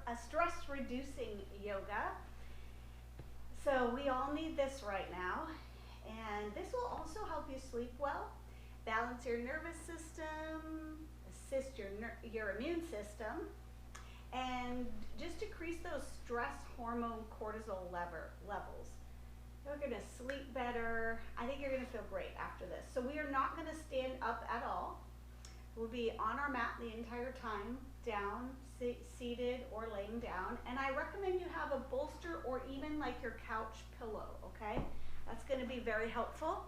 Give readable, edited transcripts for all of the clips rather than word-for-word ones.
a stress reducing yoga. So we all need this right now. And this will also help you sleep well, balance your nervous system, assist your immune system, and just decrease those stress hormone cortisol levels. You're going to sleep better. I think you're going to feel great after this. So we are not going to stand up at all. We'll be on our mat the entire time, down, seated, or laying down. And I recommend you have a bolster or even like your couch pillow, okay? That's going to be very helpful.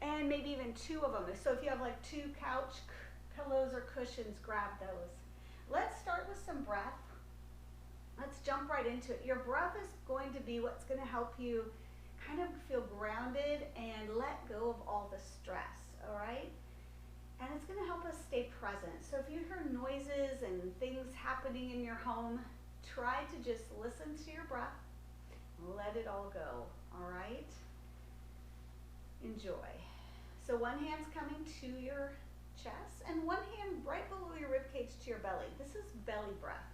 And maybe even two of them. So if you have like two couch pillows or cushions, grab those. Let's start with some breath. Let's jump right into it. Your breath is going to be what's going to help you kind of feel grounded and let go of all the stress, all right? And it's going to help us stay present. So if you hear noises and things happening in your home, try to just listen to your breath and let it all go, all right? Enjoy. So one hand's coming to your chest and one hand right below your rib cage to your belly. This is belly breath.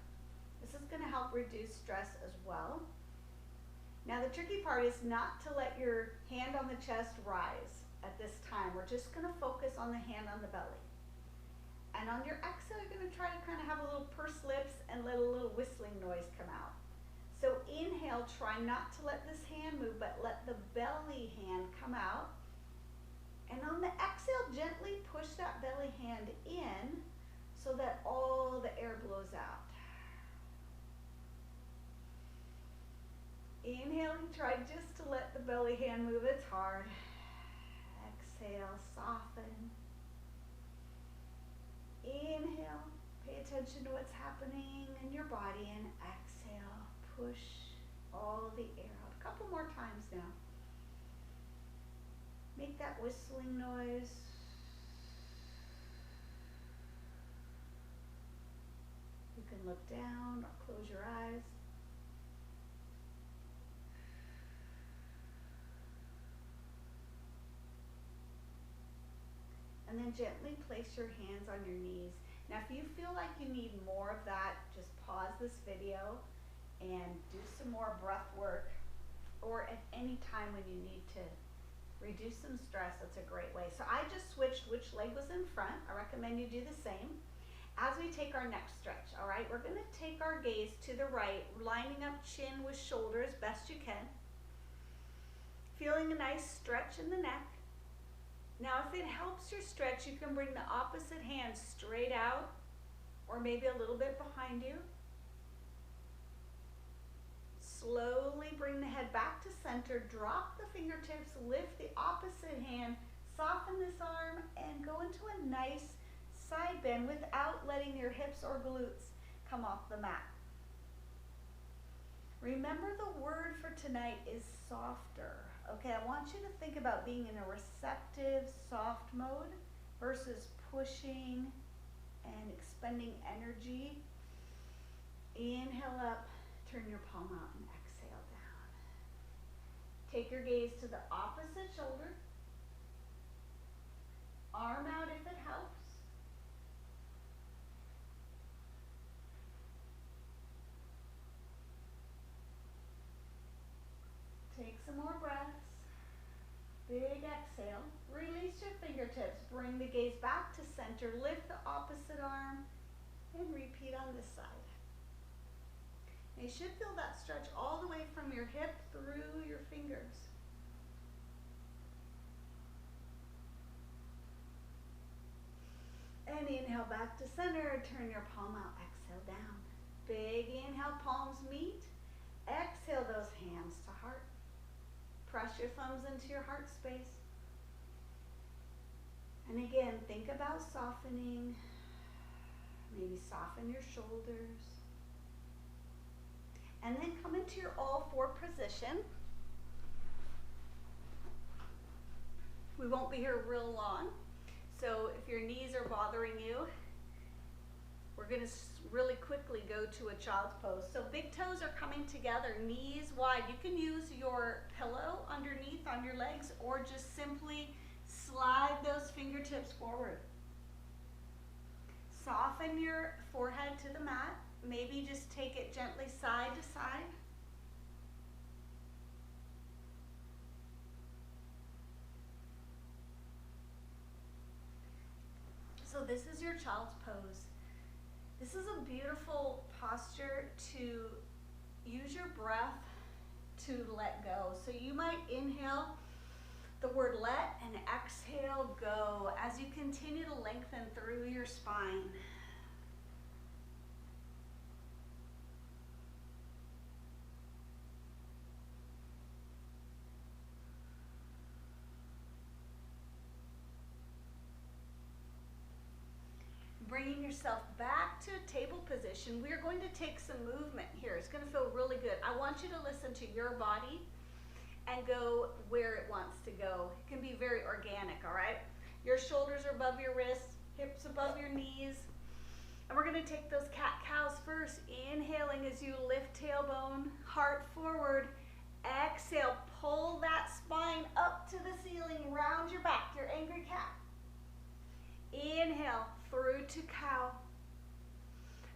This is going to help reduce stress as well. Now the tricky part is not to let your hand on the chest rise at this time. We're just going to focus on the hand on the belly. And on your exhale, you're going to try to kind of have a little pursed lips and let a little whistling noise come out. So inhale, try not to let this hand move, but let the belly hand come out. And on the exhale, gently push that belly hand in so that all the air blows out. Inhaling, try just to let the belly hand move. It's hard. Exhale, soften. Inhale, pay attention to what's happening in your body, and exhale, push all the air out. A couple more times now. Make that whistling noise. You can look down or close your eyes. And then gently place your hands on your knees. Now if you feel like you need more of that, just pause this video and do some more breath work, or at any time when you need to reduce some stress. That's a great way. So I just switched which leg was in front. I recommend you do the same. As we take our next stretch, all right, we're going to take our gaze to the right, lining up chin with shoulder as best you can. Feeling a nice stretch in the neck. Now, if it helps your stretch, you can bring the opposite hand straight out or maybe a little bit behind you. Slowly bring the head back to center, drop the fingertips, lift the opposite hand, soften this arm, and go into a nice side bend without letting your hips or glutes come off the mat. Remember, the word for tonight is softer. Okay, I want you to think about being in a receptive, soft mode versus pushing and expending energy. Inhale up, turn your palm out, and exhale down. Take your gaze to the opposite shoulder. Arm out if it helps. Take some more breaths. Big exhale. Release your fingertips. Bring the gaze back to center. Lift the opposite arm and repeat on this side. And you should feel that stretch all the way from your hip through your fingers. And inhale back to center. Turn your palm out. Exhale down. Big inhale, palms meet. Exhale those hands to heart. Press your thumbs into your heart space. And again, think about softening. Maybe soften your shoulders. And then come into your all four position. We won't be here real long. So if your knees are bothering you, we're going to really quickly go to a child's pose. So big toes are coming together, knees wide. You can use your pillow underneath on your legs or just simply slide those fingertips forward. Soften your forehead to the mat. maybe just take it gently side to side. So this is your child's pose. This is a beautiful posture to use your breath to let go. So you might inhale the word let and exhale go as you continue to lengthen through your spine. Bringing yourself back to table position, we are going to take some movement here. It's going to feel really good. I want you to listen to your body and go where it wants to go. It can be very organic, all right? Your shoulders are above your wrists, hips above your knees. And we're going to take those cat-cows first. Inhaling as you lift tailbone, heart forward. Exhale, pull that spine up to the ceiling, round your back, your angry cat. Inhale through to cow.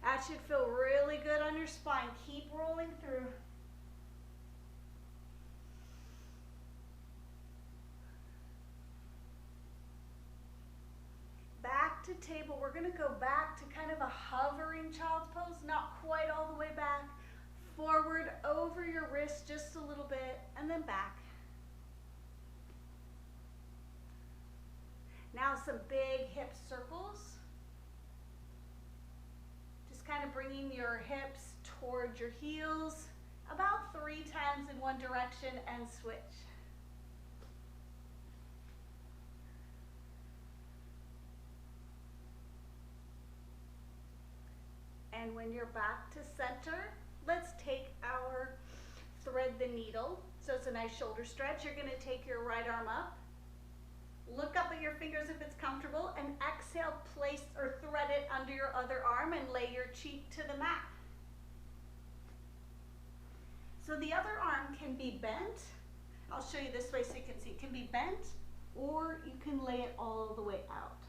That should feel really good on your spine. Keep rolling through. Back to table. We're going to go back to kind of a hovering child's pose, not quite all the way back. Forward over your wrist just a little bit, and then back. Now some big hip circles. Just kind of bringing your hips towards your heels, about 3 times in one direction, and switch. And when you're back to center, let's take our thread the needle. So it's a nice shoulder stretch. You're going to take your right arm up. Look up at your fingers if it's comfortable, and exhale, place or thread it under your other arm and lay your cheek to the mat. So the other arm can be bent. I'll show you this way so you can see. It can be bent, or you can lay it all the way out.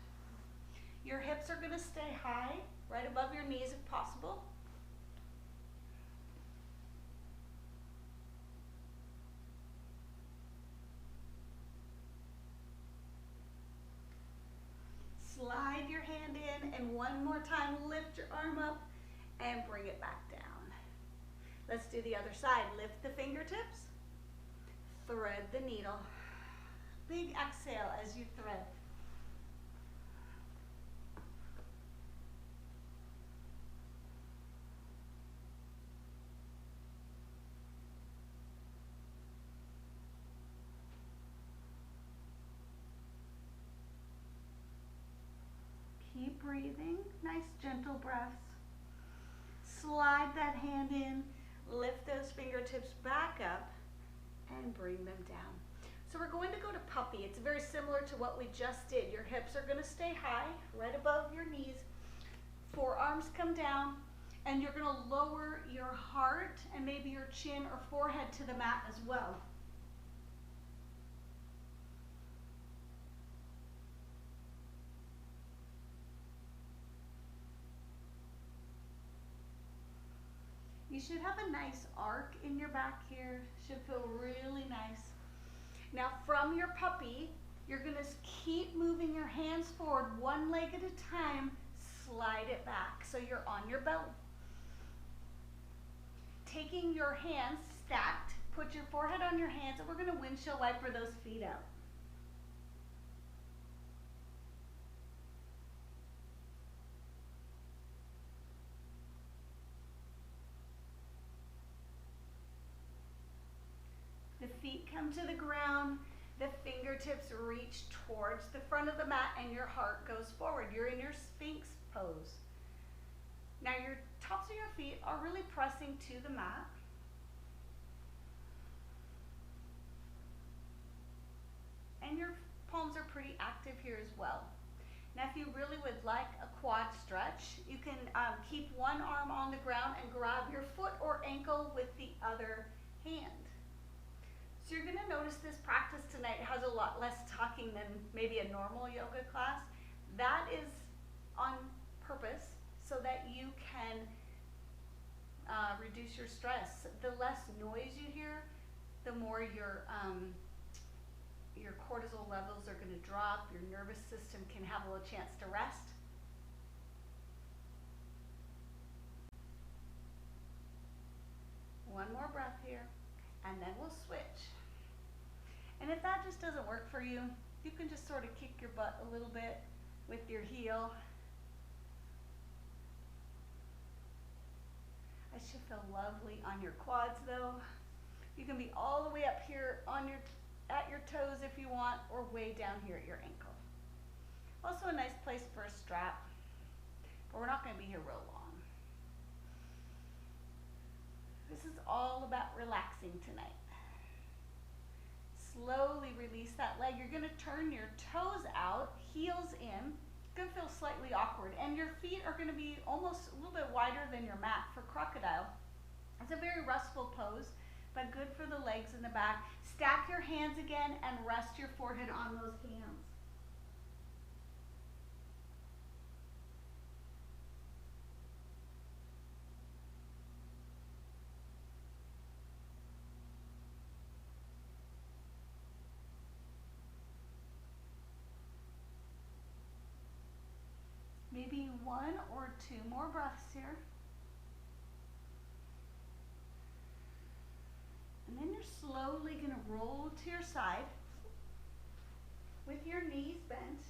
Your hips are going to stay high, right above your knees if possible. Slide your hand in, and one more time, lift your arm up and bring it back down. Let's do the other side. Lift the fingertips, thread the needle. Big exhale as you thread. Keep breathing, nice gentle breaths. Slide that hand in, lift those fingertips back up, and bring them down. So we're going to go to puppy. It's very similar to what we just did. Your hips are going to stay high, right above your knees. Forearms come down, and you're going to lower your heart and maybe your chin or forehead to the mat as well. You should have a nice arc in your back here. Should feel really nice. Now from your puppy, you're going to keep moving your hands forward one leg at a time. Slide it back so you're on your belly. Taking your hands stacked, put your forehead on your hands, and we're going to windshield wiper those feet out. The feet come to the ground, the fingertips reach towards the front of the mat, and your heart goes forward. You're in your Sphinx pose. Now your tops of your feet are really pressing to the mat. And your palms are pretty active here as well. Now if you really would like a quad stretch, you can keep one arm on the ground and grab your foot or ankle with the other hand. So you're going to notice this practice tonight has a lot less talking than maybe a normal yoga class. That is on purpose so that you can reduce your stress. The less noise you hear, the more your cortisol levels are going to drop. Your nervous system can have a little chance to rest. One more breath here, and then we'll switch. And if that just doesn't work for you, you can just sort of kick your butt a little bit with your heel. It should feel lovely on your quads though. You can be all the way up here on at your toes if you want, or way down here at your ankle. Also a nice place for a strap, but we're not going to be here real long. This is all about relaxing tonight. Slowly release that leg. You're going to turn your toes out, heels in. It's going to feel slightly awkward, and your feet are going to be almost a little bit wider than your mat for crocodile. It's a very restful pose, but good for the legs and the back. Stack your hands again and rest your forehead on those hands. Maybe one or two more breaths here. And then you're slowly going to roll to your side. With your knees bent,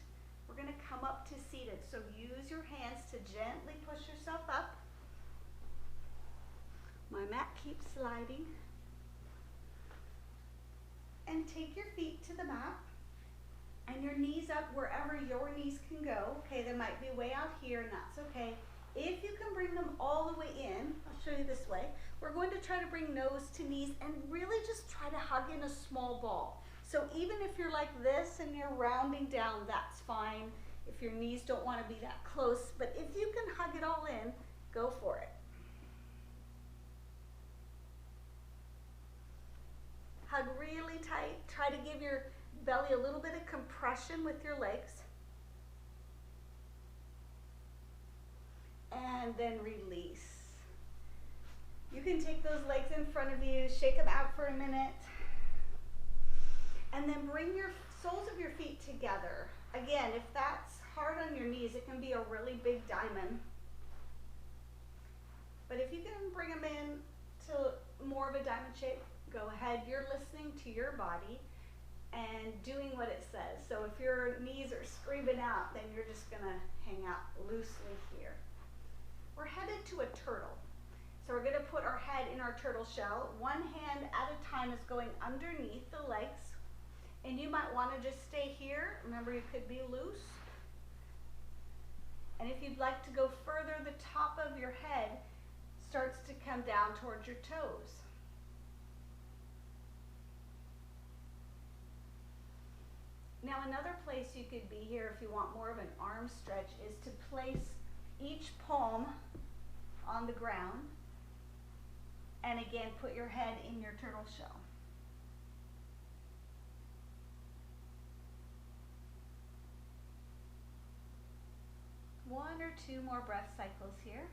we're going to come up to seated. So use your hands to gently push yourself up. My mat keeps sliding. And take your feet to the mat. And your knees up wherever your knees can go. Okay, they might be way out here, and that's okay. If you can bring them all the way in, I'll show you this way. We're going to try to bring nose to knees and really just try to hug in a small ball. So even if you're like this and you're rounding down, that's fine. If your knees don't want to be that close, but if you can hug it all in, go for it. Hug really tight. Try to give your belly a little bit of compression with your legs. And then release. You can take those legs in front of you, shake them out for a minute, and then bring your soles of your feet together. Again, if that's hard on your knees, it can be a really big diamond. But if you can bring them in to more of a diamond shape, go ahead. You're listening to your body and doing what it says. So if your knees are screaming out, then you're just gonna hang out loosely here. We're headed to a turtle. So we're gonna put our head in our turtle shell. One hand at a time is going underneath the legs. And you might wanna just stay here. Remember, you could be loose. And if you'd like to go further, the top of your head starts to come down towards your toes. Now another place you could be here if you want more of an arm stretch is to place each palm on the ground and again put your head in your turtle shell. One or two more breath cycles here.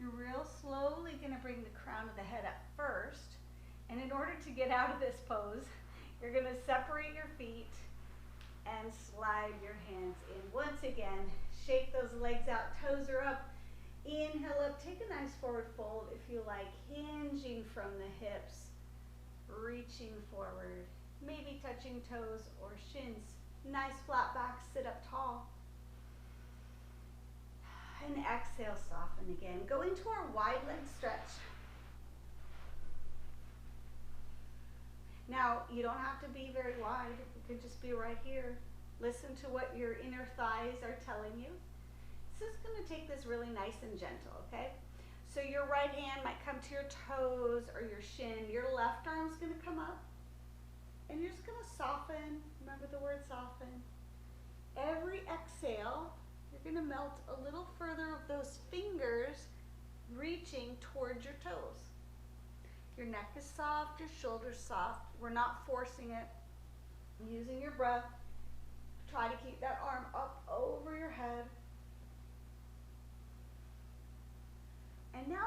You're real slowly going to bring the crown of the head up first. And in order to get out of this pose, you're going to separate your feet and slide your hands in. Once again, shake those legs out, toes are up, inhale up, take a nice forward fold if you like, hinging from the hips, reaching forward, maybe touching toes or shins. Nice flat back, sit up tall. And exhale, soften again. Go into our wide leg stretch. Now, you don't have to be very wide. You can just be right here. Listen to what your inner thighs are telling you. This is going to take this really nice and gentle, okay? So your right hand might come to your toes or your shin. Your left arm's going to come up. And you're just going to soften. Remember the word soften. Every exhale, you're going to melt a little further of those fingers reaching towards your toes. Your neck is soft, your shoulders soft. We're not forcing it. Using your breath, try to keep that arm up over your head.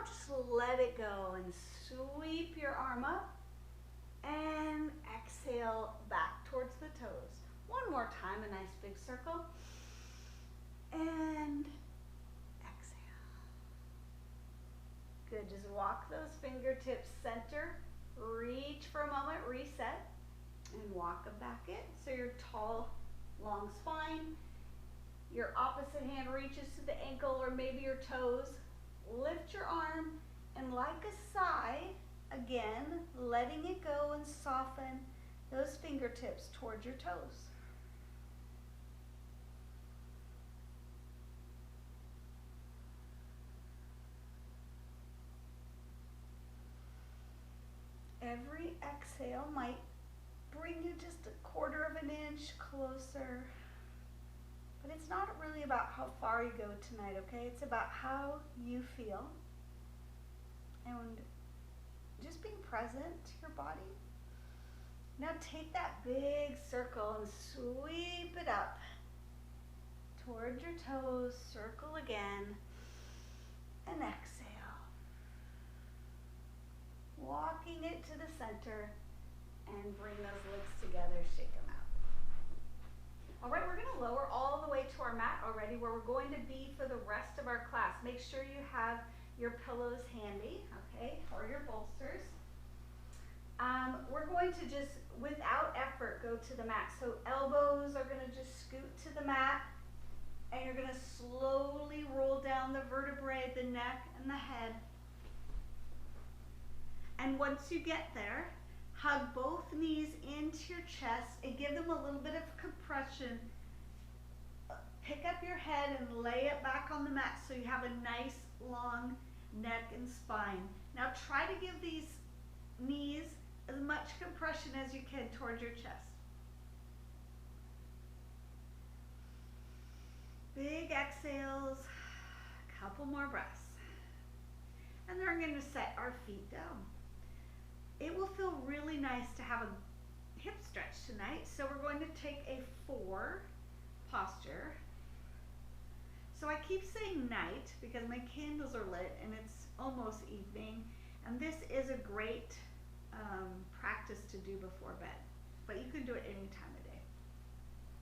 just let it go and sweep your arm up and exhale back towards the toes. One more time, a nice big circle. And exhale. Good, just walk those fingertips center. Reach for a moment, reset, and walk them back in. So your tall, long spine. Your opposite hand reaches to the ankle or maybe your toes. Lift your arm, and like a sigh, again, letting it go and soften those fingertips towards your toes. Every exhale might bring you just a quarter of an inch closer. But it's not really about how far you go tonight, okay? It's about how you feel. And just being present to your body. Now take that big circle and sweep it up towards your toes. Circle again. And exhale. Walking it to the center and bring those legs together. Shake them out. All right, we're going to lower all the way to our mat already, where we're going to be for the rest of our class. Make sure you have your pillows handy, okay, or your bolsters. We're going to just, without effort, go to the mat. So elbows are going to just scoot to the mat, and you're going to slowly roll down the vertebrae, the neck, and the head. And once you get there, hug both knees into your chest and give them a little bit of compression. Pick up your head and lay it back on the mat so you have a nice long neck and spine. Now try to give these knees as much compression as you can towards your chest. Big exhales, a couple more breaths. And then we're going to set our feet down. It will feel really nice to have a hip stretch tonight. So we're going to take a 4 posture. So I keep saying night because my candles are lit and it's almost evening. And this is a great practice to do before bed. But you can do it any time of day.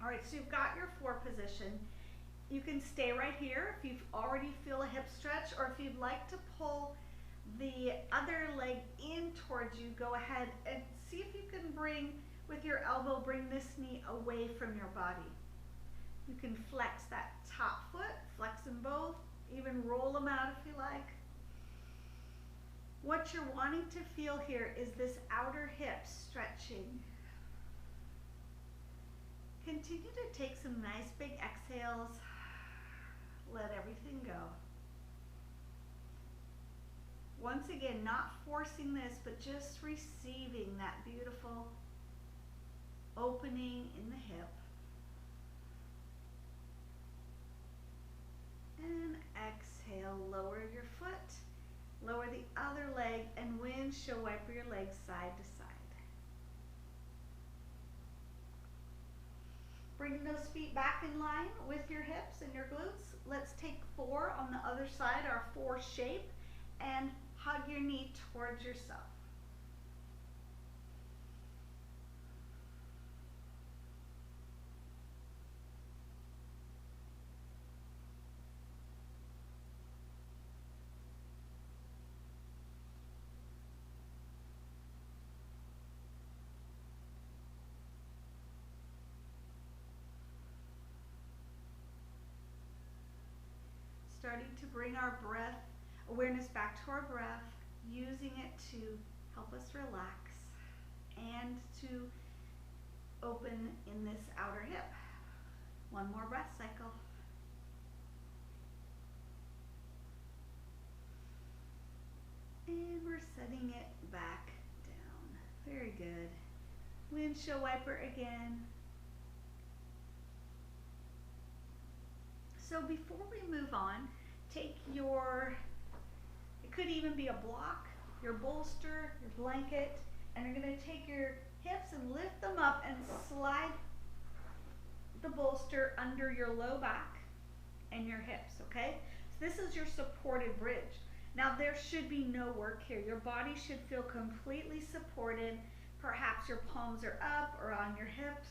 All right, so you've got your 4 position. You can stay right here if you already feel a hip stretch, or if you'd like to pull the other leg in towards you, go ahead and see if you can bring, with your elbow, bring this knee away from your body. You can flex that top foot, flex them both, even roll them out if you like. What you're wanting to feel here is this outer hip stretching. Continue to take some nice big exhales. Let everything go. Once again, not forcing this, but just receiving that beautiful opening in the hip. And exhale, lower your foot, lower the other leg, and windshield wiper your legs side to side. Bring those feet back in line with your hips and your glutes. Let's take 4 on the other side, our 4 shape, and hug your knee towards yourself. Starting to bring our awareness back to our breath, using it to help us relax and to open in this outer hip. One more breath cycle. And we're setting it back down. Very good. Windshield wiper again. So before we move on, take your, it could even be a block, your bolster, your blanket, and you're going to take your hips and lift them up and slide the bolster under your low back and your hips, okay? So this is your supported bridge. Now there should be no work here. Your body should feel completely supported. Perhaps your palms are up or on your hips.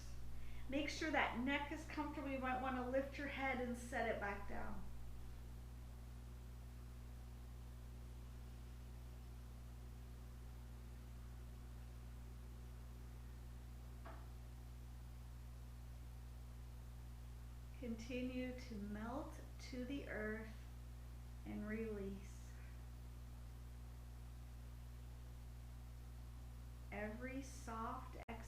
Make sure that neck is comfortable. You might want to lift your head and set it back down. Continue to melt to the earth and release. Every soft exhale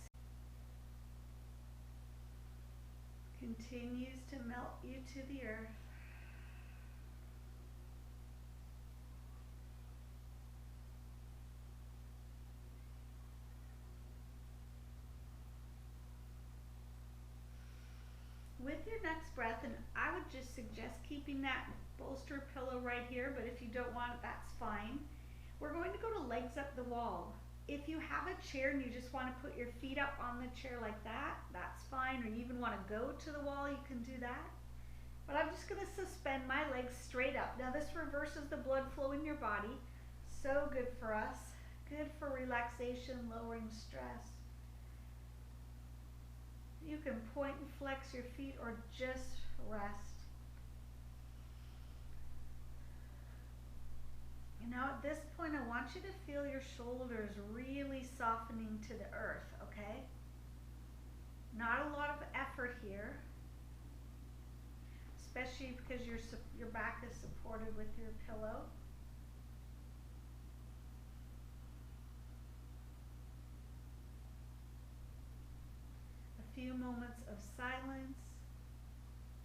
continues to melt you to the earth. With your next breath, and I would just suggest keeping that bolster pillow right here, but if you don't want it, that's fine. We're going to go to legs up the wall. If you have a chair and you just want to put your feet up on the chair like that, that's fine. Or you even want to go to the wall, you can do that. But I'm just going to suspend my legs straight up. Now this reverses the blood flow in your body. So good for us. Good for relaxation, lowering stress. You can point and flex your feet or just rest. And now at this point, I want you to feel your shoulders really softening to the earth, okay? Not a lot of effort here, especially because your back is supported with your pillow. A few moments of silence,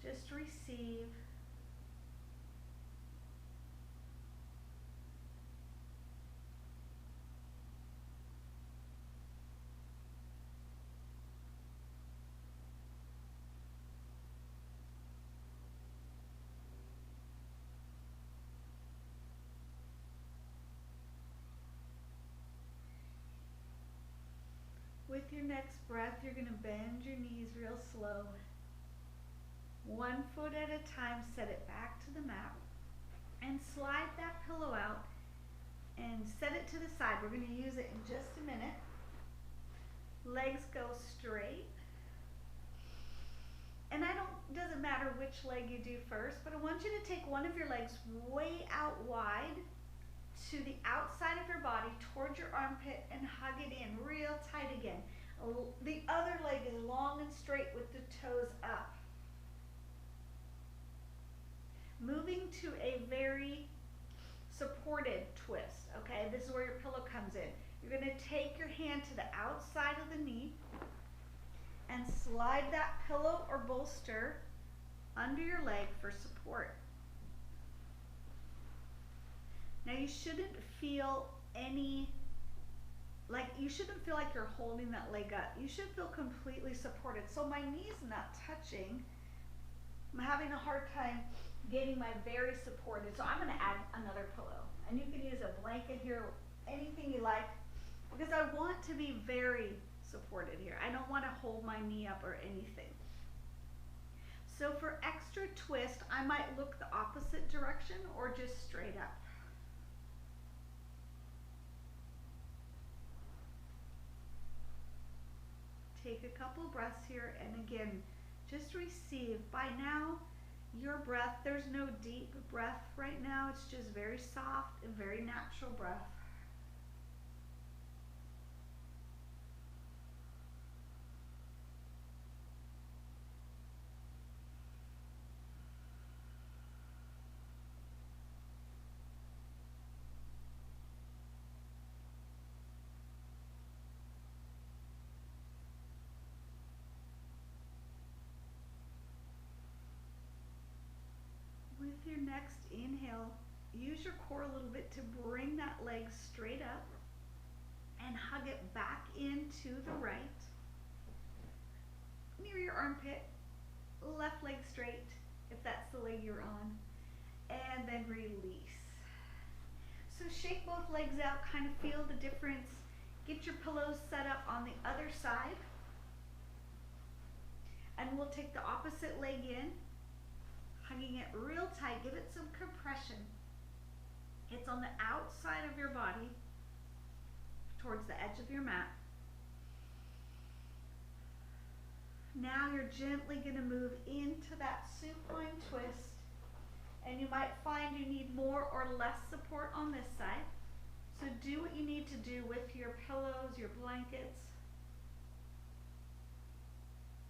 just receive. With your next breath, you're going to bend your knees real slow. 1 foot at a time, set it back to the mat. And slide that pillow out and set it to the side. We're going to use it in just a minute. Legs go straight. And doesn't matter which leg you do first, but I want you to take one of your legs way out wide to the outside of your body, towards your armpit, and hug it in real tight again. The other leg is long and straight with the toes up. Moving to a very supported twist, okay? This is where your pillow comes in. You're going to take your hand to the outside of the knee and slide that pillow or bolster under your leg for support. Now you shouldn't feel you shouldn't feel like you're holding that leg up. You should feel completely supported. So my knee's not touching. I'm having a hard time getting my very supported. So I'm going to add another pillow. And you can use a blanket here, anything you like, because I want to be very supported here. I don't want to hold my knee up or anything. So for extra twist, I might look the opposite direction or just straight up. Take a couple breaths here, and again, just receive. By now, your breath, there's no deep breath right now. It's just very soft and very natural breath. With your next inhale, use your core a little bit to bring that leg straight up and hug it back into the right. Near your armpit, left leg straight, if that's the leg you're on, and then release. So shake both legs out, kind of feel the difference. Get your pillows set up on the other side. And we'll take the opposite leg in, hugging it real tight, give it some compression. It's on the outside of your body, towards the edge of your mat. Now you're gently going to move into that supine twist, and you might find you need more or less support on this side. So do what you need to do with your pillows, your blankets,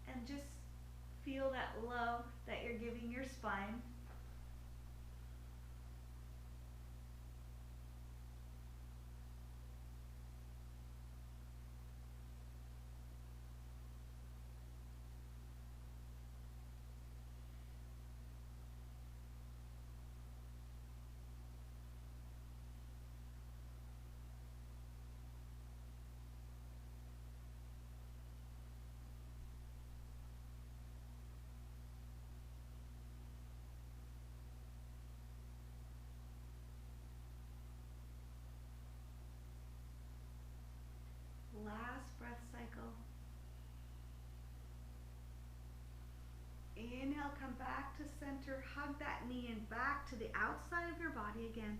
and just feel that love that you're giving your spine. Last breath cycle. Inhale, come back to center, hug that knee in back to the outside of your body again.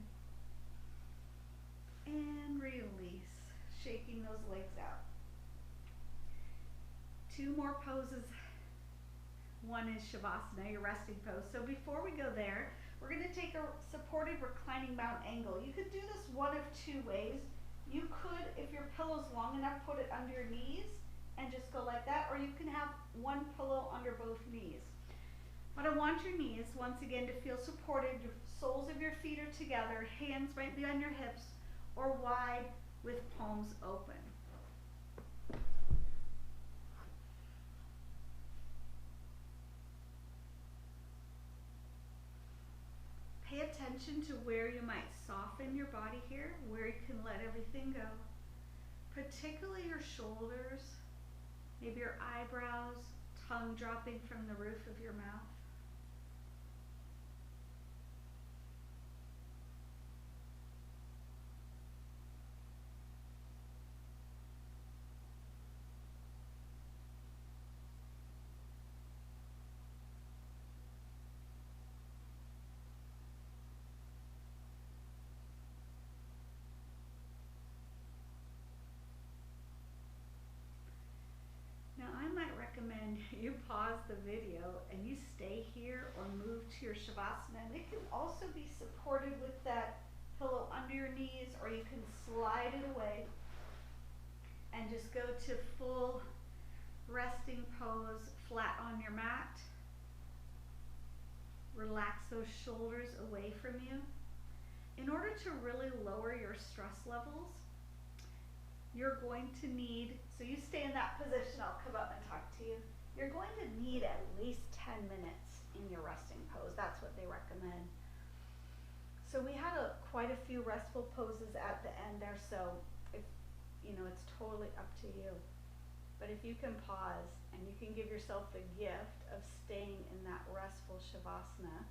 And release, shaking those legs out. 2 more poses. One is Shavasana, your resting pose. So before we go there, we're going to take a supported reclining mount angle. You could do this one of 2 ways. You could, if your pillow's long enough, put it under your knees and just go like that, or you can have one pillow under both knees. But I want your knees, once again, to feel supported. Your soles of your feet are together, hands might be on your hips or wide with palms open. Pay attention to where you might soften your body here, where you can let everything go. Particularly your shoulders, maybe your eyebrows, tongue dropping from the roof of your mouth. Now I might recommend you pause the video and you stay here or move to your Shavasana. And it can also be supported with that pillow under your knees, or you can slide it away and just go to full resting pose, flat on your mat. Relax those shoulders away from you. In order to really lower your stress levels, you're going to need, so you stay in that position, I'll come up and talk to you. You're going to need at least 10 minutes in your resting pose. That's what they recommend. So we had quite a few restful poses at the end there, so it's totally up to you. But if you can pause and you can give yourself the gift of staying in that restful Shavasana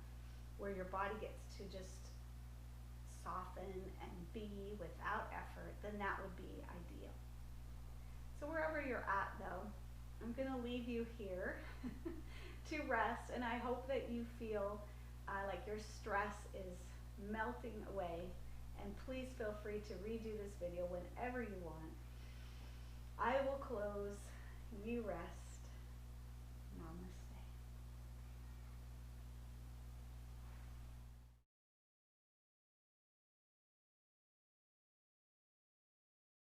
where your body gets to just soften and be without effort, then that would be ideal. So wherever you're at though, I'm going to leave you here to rest, and I hope that you feel like your stress is melting away, and please feel free to redo this video whenever you want. I will close, you rest.